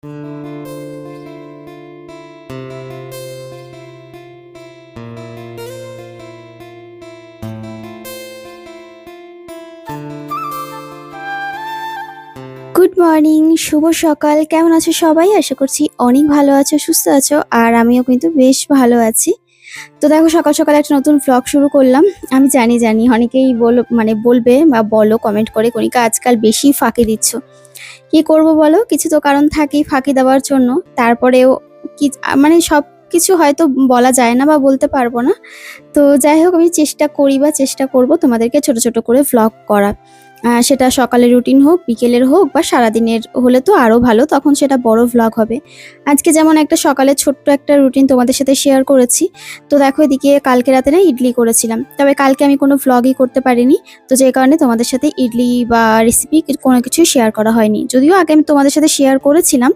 Good morning, শুভ সকাল। কেমন আছো সবাই? আশা করছি অনেক ভালো আছো, সুস্থ আছো। আর আমিও কিন্তু বেশ ভালো আছি। তো দেখো, সকাল সকাল একটা নতুন ভ্লগ শুরু করলাম। আমি জানি অনেকেই বলবে বা বলো কমেন্ট করে, কণিকা আজকাল বেশি ফাঁকি দিচ্ছ। কি করব বলো, কিছু তো কারণ থাকেই ফাঁকি দেওয়ার জন্য। তারপরেও কি সবকিছু হয়তো বলা যায় না বা বলতে পারবো না। তো যাই হোক, আমি চেষ্টা করি বা চেষ্টা করব তোমাদেরকে ছোট ছোট করে ভ্লগ করা। সেটা সকালের রুটিন হোক, বিকেলের হোক বা সারাদিনের হলে তো আরও ভালো, তখন সেটা বড় ভ্লগ হবে। আজকে যেমন একটা সকালে ছোট্ট একটা রুটিন তোমাদের সাথে শেয়ার করেছি। তো দেখো, এদিকে কালকে রাতে না ইডলি করেছিলাম, তবে কালকে আমি কোনো ভ্লগই করতে পারিনি। তো যে কারণে তোমাদের সাথে ইডলি বা রেসিপি কোনো কিছুই শেয়ার করা হয়নি, যদিও আগে আমি তোমাদের সাথে শেয়ার করেছিলাম।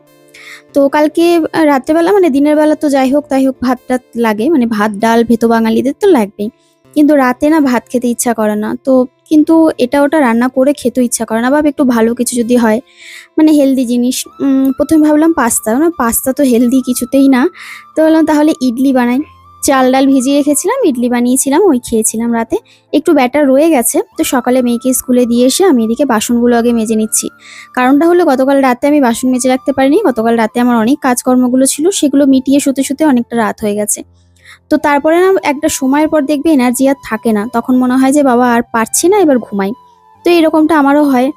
তো কালকে রাত্রেবেলা দিনের বেলা তো যাই হোক তাই হোক ভাত টাত লাগে, ভাত ডাল ভেতো বাঙালিদের তো লাগবেই। কিন্তু রাতে না ভাত খেতে ইচ্ছা করে না, তো কিন্তু এটা ওটা রান্না করে খেতে ইচ্ছা করে না, বা একটু ভালো কিছু যদি হয়, হেলদি জিনিস। প্রথমে ভাবলাম পাস্তা তো হেলদি কিছুতেই না। তো বললাম তাহলে ইডলি বানাই। চাল ডাল ভিজিয়ে রেখেছিলাম, ইডলি বানিয়েছিলাম, ওই খেয়েছিলাম রাতে। একটু ব্যাটার রয়ে গেছে, তো সকালে মেয়েকে স্কুলে দিয়ে এসে আমি এদিকে বাসনগুলো আগে মেজে নিচ্ছি। কারণটা হলো, গতকাল রাতে আমি বাসন মেজে রাখতে পারিনি। গতকাল রাতে আমার অনেক কাজকর্মগুলো ছিল, সেগুলো মিটিয়ে শুতে শুতে অনেকটা রাত হয়ে গেছে। তো তারপরে না একটা সময়ের পর দেখবে এনার্জি আর থাকে না, তখন মনে হয় যে বাবা আর পারছি না, এবার ঘুমাই। তো এরকমটা আমারও হয়।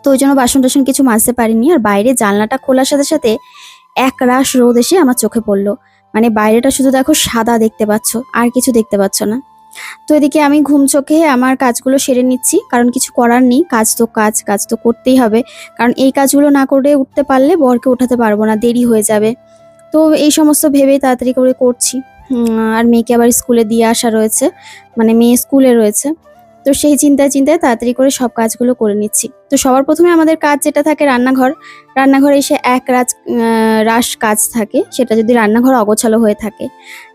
তো ওই জন্য বাসন টাসন কিছু মাজতে পারিনি। আর বাইরে জানলাটা খোলার সাথে সাথে এক রাশ রোদ এসে আমার চোখে পড়লো। বাইরেটা শুধু দেখো সাদা দেখতে পাচ্ছ, আর কিছু দেখতে পাচ্ছ না। তো এদিকে আমি ঘুম চোখে আমার কাজগুলো সেরে নিচ্ছি, কারণ কিছু করার নেই, কাজ তো করতেই হবে। কারণ এই কাজগুলো না করে উঠতে পারলে বরকে উঠাতে পারবো না, দেরি হয়ে যাবে। তো এই সমস্ত ভেবেই তাড়াতাড়ি করে করছি। আর মেয়েকে আবার স্কুলে দিয়ে আসা রয়েছে, মেয়ে স্কুলে রয়েছে। তো সেই চিন্তায় চিন্তায় তাড়াতাড়ি করে সব কাজগুলো করে নিচ্ছি। তো সবার প্রথমে আমাদের কাজ যেটা থাকে রান্নাঘর। রান্নাঘরে এসে এক রাশ কাজ থাকে, সেটা যদি রান্নাঘর অগোছালো হয়ে থাকে।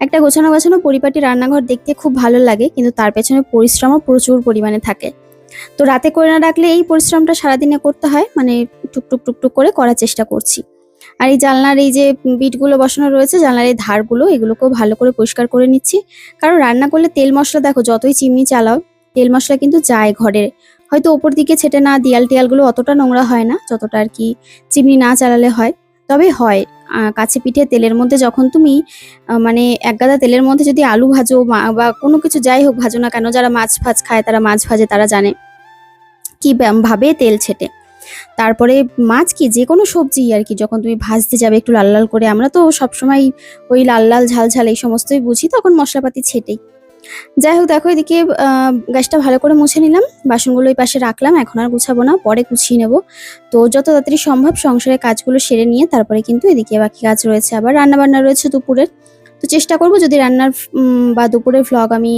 একটা গোছানো গোছানো পরিপাটি রান্নাঘর দেখতে খুব ভালো লাগে, কিন্তু তার পেছনে পরিশ্রমও প্রচুর পরিমাণে থাকে। তো রাতে করে না রাখলে এই পরিশ্রমটা সারাদিনে করতে হয়, টুকটুক টুকটুক করে করার চেষ্টা করছি। আর এই জানলার এই যে বিটগুলো বসানো রয়েছে, জানলার এই ধারগুলো, এগুলোকেও ভালো করে পরিষ্কার করে নিচ্ছি। কারণ রান্না করলে তেল মশলা দেখো যতই চিমনি চালাও, তেল মশলা কিন্তু যায় ঘরে। হয়তো ওপর দিকে ছেটে না, দেয়াল টিয়ালগুলো অতটা নোংরা হয় না যতটা আর কি চিমনি না চালালে হয়। তবে হয়, কাছে পিঠে তেলের মধ্যে যখন তুমি এক গাদা তেলের মধ্যে যদি আলু ভাজো বা কোনো কিছু যাই হোক ভাজো না কেন, যারা মাছ ফাজ খায় তারা মাছ ভাজে, তারা জানে কি ভাবে তেল ছেটে। তারপরে মাছ কি যে কোনো সবজি আর কি, যখন তুমি ভাজতে যাবে একটু লাল লাল করে, আমরা তো সবসময় ওই লাল লাল ঝাল ঝাল এই সমস্তই বুঝি, তখন মশলাপাতি ছেটেই। যাই হোক দেখো, এদিকে গ্যাসটা ভালো করে মুছে নিলাম, বাসনগুলো এই পাশে রাখলাম, এখন আর গুছাবো না, পরে গুছিয়ে নেব। তো যত তাড়াতাড়ি সম্ভব সংসারের কাজগুলো সেরে নিয়ে তারপরে কিন্তু এদিকে বাকি কাজ রয়েছে, আবার রান্না বান্না রয়েছে দুপুরের। তো চেষ্টা করব যদি রান্নার বা দুপুরের ভ্লগ আমি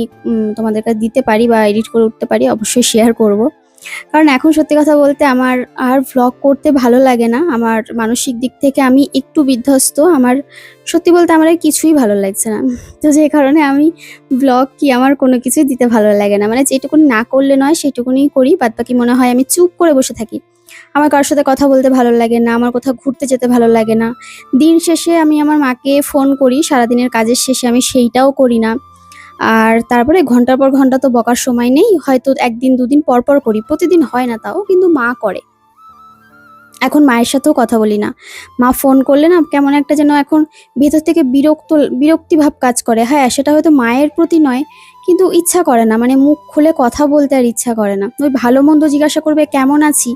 তোমাদের কাছে দিতে পারি বা এডিট করে উঠতে পারি, অবশ্যই শেয়ার করব। কারণ এখন সত্যি কথা বলতে আমার আর ভ্লগ করতে ভালো লাগে না। আমার মানসিক দিক থেকে আমি একটু বিধ্বস্ত। আমার সত্যি বলতে আমার আর কিছুই ভালো লাগছে না। তো যে কারণে আমি ভ্লগ কি আমার কোনো কিছুই দিতে ভালো লাগে না। যেটুকুনি না করলে নয় সেটুকুনিই করি। বাদবাকি মনে হয় আমি চুপ করে বসে থাকি। আমার কারোর সাথে কথা বলতে ভালো লাগে না, আমার কোথাও ঘুরতে যেতে ভালো লাগে না। দিন শেষে আমি আমার মাকে ফোন করি, সারাদিনের কাজের শেষে আমি সেইটাও করি না। আর তারপরে ঘন্টার পর ঘন্টা তো বকার সময় নেই, হয়তো ১ দিন ২ দিন পর করি, প্রতিদিন হয় না তাও, কিন্তু মা করে। এখন মায়ের সাথেও কথা বলি না। মা ফোন করলে না কেমন একটা যেন এখন ভেতর থেকে বিরক্তি ভাব কাজ করে। হ্যাঁ, সেটা হয়তো মায়ের প্রতি নয়, কিন্তু ইচ্ছা করে না, মুখ খুলে কথা বলতে আর ইচ্ছা করে না। ওই ভালো মন্দ জিজ্ঞাসা করবে কেমন আছি,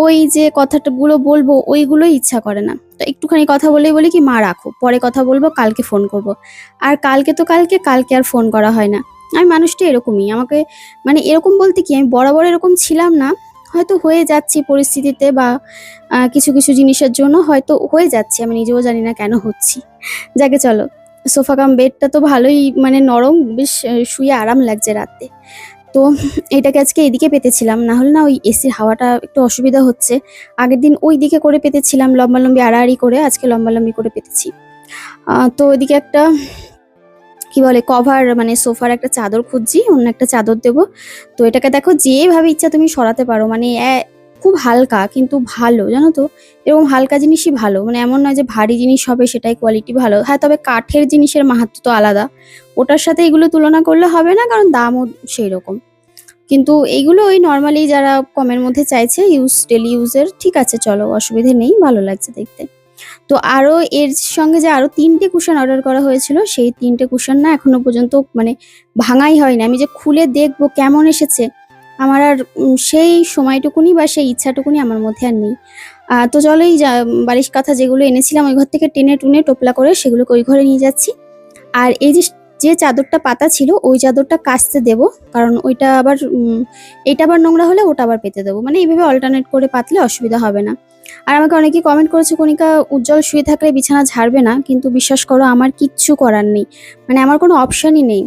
ওই যে কথাগুলো বলবো ওইগুলোই ইচ্ছা করে না। তো একটুখানি কথা বলেই বলি কি, মা রাখো, পরে কথা বলবো, কালকে ফোন করব। আর কালকে তো কালকে আর ফোন করা হয় না। আমি মানুষটা এরকমই, আমাকে এরকম বলতে কি, আমি বরাবর এরকম ছিলাম না, হয়তো হয়ে যাচ্ছি পরিস্থিতিতে বা কিছু কিছু জিনিসের জন্য হয়তো হয়ে যাচ্ছি, আমি নিজেও জানি না কেন হচ্ছি। যাকে চলো, সোফা কাম বেডটা তো ভালোই নরম, বেশ শুয়ে আরাম লাগছে রাতে। তো এটাকে আজকে এদিকে পেতেছিলাম, না হলে না ওই এসির হাওয়াটা একটু অসুবিধা হচ্ছে। আগের দিন ওই দিকে করে পেতেছিলাম লম্বালম্বি আড়াআড়ি করে, আজকে লম্বালম্বি করে পেতেছি। তো ওইদিকে একটা কি বলে কভার, সোফার একটা চাদর খুঁজছি, অন্য একটা চাদর দেবো। তো এটাকে দেখো যেভাবে ইচ্ছা তুমি সরাতে পারো, খুব হালকা কিন্তু ভালো, জানো তো? এরকম হালকা জিনিসই ভালো, মানে এমন নয় যে ভারী জিনিস হবে সেটাই কোয়ালিটি ভালো। হ্যাঁ, তবে কাঠের জিনিসের মাহাত্ম্য তো আলাদা, ওটার সাথে এগুলো তুলনা করলে হবে না, কারণ দামও সেই রকম। কিন্তু এইগুলো ওই নর্মালি যারা কমের মধ্যে চাইছে ডেলি ইউজের, ঠিক আছে চলো, অসুবিধে নেই, ভালো লাগছে দেখতে। তো আরো এর সঙ্গে যে আরো ৩টে কুশন অর্ডার করা হয়েছিল, সেই ৩টে কুশন না এখনো পর্যন্ত মানে ভাঙাই হয়নি। আমি যে খুলে দেখবো কেমন এসেছে, আমার আর সেই সময়টুকুনি বা সেই ইচ্ছাটুকুনি আমার মধ্যে আর নেই। তো চলো এই বালিশ কাঁথা যেগুলো এনেছিলাম ওই ঘর থেকে টেনে টুনে টোপলা করে সেগুলোকে ওই ঘরে নিয়ে যাচ্ছি। আর এই যে যে চাদরটা পাতা ছিল ওই চাদরটা কাচতে দেবো, কারণ ওইটা আবার এটা আবার নোংরা হলে ওটা আবার পেতে দেবো, মানে এইভাবে অল্টারনেট করে পাতলে অসুবিধা হবে না। আর আমাকে অনেকে কমেন্ট করেছে, কণিকা উজ্জ্বল শুয়ে থাকলে বিছানা ঝাড়বে না, কিন্তু বিশ্বাস করো আমার কিচ্ছু করার নেই, মানে আমার কোনো অপশানই নেই।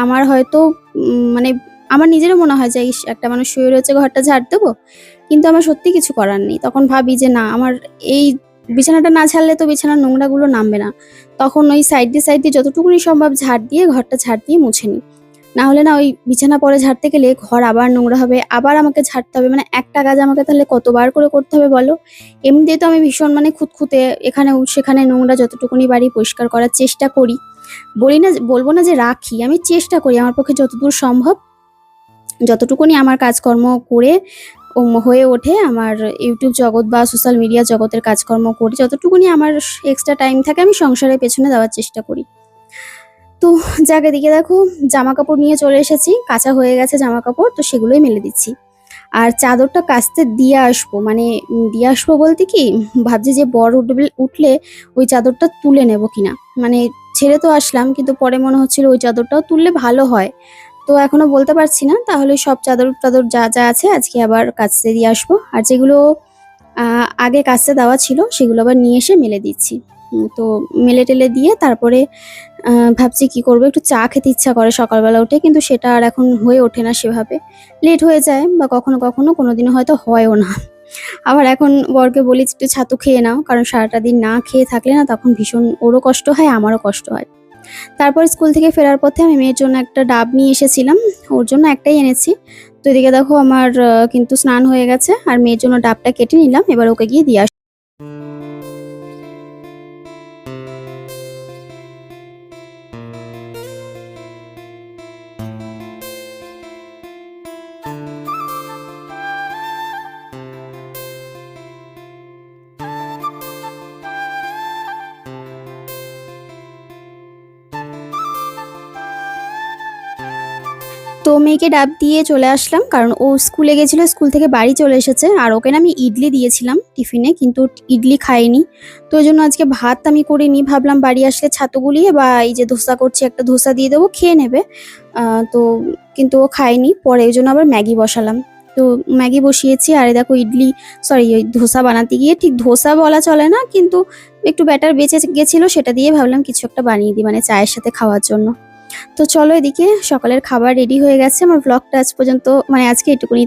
আমার হয়তো মানে আমার নিজেরও মনে হয় যে ইস, একটা মানুষ শুয়ে রয়েছে, ঘরটা ঝাড় দেবো, কিন্তু আমার সত্যি কিছু করার নেই। তখন ভাবি যে না, আমার এই বিছানাটা না ঝাড়লে তো বিছানার নোংরাগুলো নামবে না। তখন ওই সাইড দিয়ে যতটুকুনি সম্ভব ঝাড় দিয়ে ঘরটা ঝাড় দিয়ে মুছে নিই। না হলে না ওই বিছানা পরে ঝাড়তে গেলে ঘর আবার নোংরা হবে, আবার আমাকে ঝাড়তে হবে, মানে একটা কাজ আমাকে তাহলে কতবার করে করতে হবে বলো? এমনিতেই তো আমি ভীষণ মানে খুঁতখুঁতে, এখানে সেখানে নোংরা যতটুকুনি বাড়ি পরিষ্কার করার চেষ্টা করি। বলবো না যে রাখি, আমি চেষ্টা করি আমার পক্ষে যতদূর সম্ভব, যতটুকুনি আমার কাজকর্ম করে হয়ে ওঠে, আমার ইউটিউব জগৎ বা সোশ্যাল মিডিয়া জগতের কাজকর্ম করি, যতটুকুনি আমার এক্সট্রা টাইম থাকে আমি সংসারের পেছনে দেওয়ার চেষ্টা করি। তো যাক, এদিকে দেখো জামা কাপড় নিয়ে চলে এসেছি, কাঁচা হয়ে গেছে জামা কাপড়, তো সেগুলোই মেলে দিচ্ছি। আর চাদরটা কাচতে দিয়ে আসবো, মানে দিয়ে আসবো বলতে কি, ভাবছি যে বর উঠলে ওই চাদরটা তুলে নেব কিনা, মানে ছেড়ে তো আসলাম, কিন্তু পরে মনে হচ্ছিল ওই চাদরটাও তুললে ভালো হয়। তো এখনো বলতে পারছি না, তাহলে সব চাদর টাদর যা যা আছে আজকে আবার কাচতে দিয়ে আসবো। আর যেগুলো আগে কাচতে দেওয়া ছিল সেগুলো আবার নিয়ে এসে মেলে দিচ্ছি। তো মেলে টেলে দিয়ে তারপরে ভাবছি কি করবো, একটু চা খেতে ইচ্ছা করে সকালবেলা উঠে, কিন্তু সেটা আর এখন হয়ে ওঠে না সেভাবে, লেট হয়ে যায়, বা কখনো কখনো কোনোদিনও হয়তো হয়ও না। আবার এখন বরকে বলি একটু ছাতু খেয়ে নাও, কারণ সারাটা দিন না খেয়ে থাকলে না তখন ভীষণ ওরও কষ্ট হয়, আমারও কষ্ট হয়। তারপর স্কুল থেকে ফেরার পথে আমি মেয়ের জন্য একটা ডাব নিয়ে এসেছিলাম, ওর জন্য একটাই এনেছি। তো এদিকে দেখো আমার কিন্তু স্নান হয়ে গেছে, আর মেয়ের জন্য ডাবটা কেটে নিলাম, এবার ওকে গিয়ে দিয়ে আসবো। তো মেয়েকে ডাব দিয়ে চলে আসলাম, কারণ ও স্কুলে গেছিলো, স্কুল থেকে বাড়ি চলে এসেছে। আর ওকে না আমি ইডলি দিয়েছিলাম টিফিনে, কিন্তু ইডলি খাইনি। তো ওই জন্য আজকে ভাত আমি করিনি, ভাবলাম বাড়ি আসলে ছাতু গুলিয়ে বা এই যে ধোসা করছি একটা ধোসা দিয়ে দেবো, খেয়ে নেবে। তো কিন্তু ও খায়নি, পরে ওই জন্য আবার ম্যাগি বসালাম। তো ম্যাগি বসিয়েছি, আর দেখো ইডলি, সরি ওই ধোসা বানাতে গিয়ে, ঠিক ধোসা বলা চলে না, কিন্তু একটু ব্যাটার বেঁচে গেছিলো, সেটা দিয়ে ভাবলাম কিছু একটা বানিয়ে দিই, মানে চায়ের সাথে খাওয়ার জন্য। তো চলো, এদিকে সকালের খাবার রেডি হয়ে গেছে। আমার ব্লগটা আজ পর্যন্ত মানে আজকে এটুকুনি।